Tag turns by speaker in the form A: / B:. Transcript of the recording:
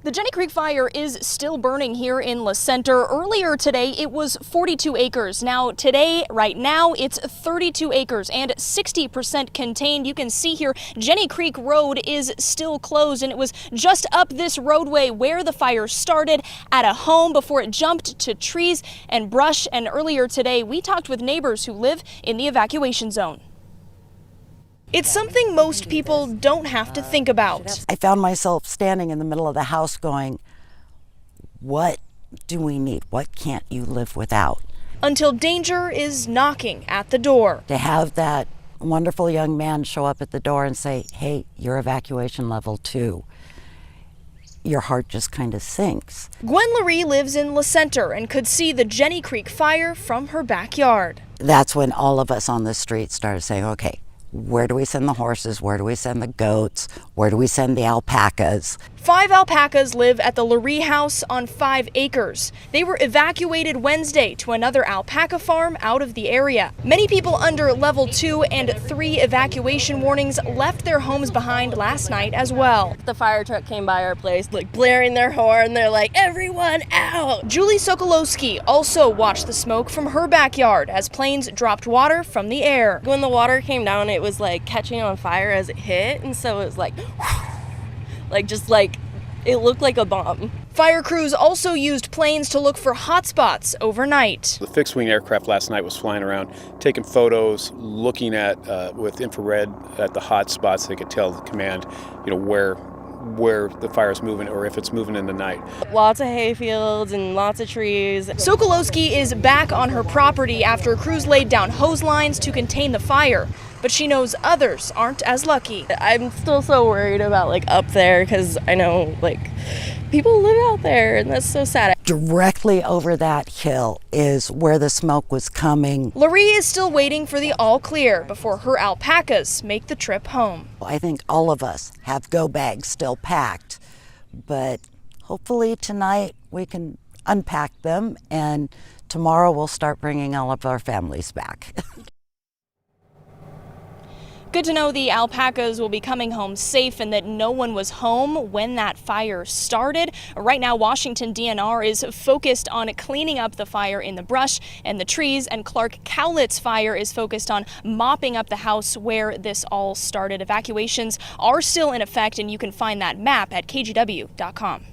A: The Jenny Creek fire is still burning here in La Center. Earlier today, it was 42 acres. Now today, right now, it's 32 acres and 60% contained. You can see here, Jenny Creek Road is still closed, and it was just up this roadway where the fire started at a home before it jumped to trees and brush. And earlier today, we talked with neighbors who live in the evacuation zone. It's something most people don't have to think about.
B: I found myself standing in the middle of the house going, what do we need? What can't you live without?
A: Until danger is knocking at the door.
B: To have that wonderful young man show up at the door and say, hey, you're evacuation level 2. Your heart just kind of sinks.
A: Gwen Laree lives in La Center and could see the Jenny Creek fire from her backyard.
B: That's when all of us on the street started saying, okay, where do we send the horses? Where do we send the goats? Where do we send the alpacas?
A: 5 alpacas live at the Laree house on 5 acres. They were evacuated Wednesday to another alpaca farm out of the area. Many people under level 2 and 3 evacuation warnings left their homes behind last night as well.
C: The fire truck came by our place, like blaring their horn. They're like, everyone out!
A: Julie Sokolowski also watched the smoke from her backyard as planes dropped water from the air.
C: When the water came down, it was like catching on fire as it hit, and so it was like it looked like a bomb.
A: Fire crews also used planes to look for hot spots overnight.
D: The fixed-wing aircraft last night was flying around, taking photos, looking at with infrared at the hot spots. They could tell the command, where the fire is moving or if it's moving in the night.
C: Lots of hay fields and lots of trees.
A: Sokolowski is back on her property after crews laid down hose lines to contain the fire. But she knows others aren't as lucky.
C: I'm still so worried about up there because I know people live out there, and that's so sad.
B: Directly over that hill is where the smoke was coming.
A: Laree is still waiting for the all clear before her alpacas make the trip home.
B: I think all of us have go bags still packed, but hopefully tonight we can unpack them, and tomorrow we'll start bringing all of our families back.
A: Good to know the alpacas will be coming home safe and that no one was home when that fire started. Right now, Washington DNR is focused on cleaning up the fire in the brush and the trees, and Clark Cowlitz fire is focused on mopping up the house where this all started. Evacuations are still in effect, and you can find that map at kgw.com.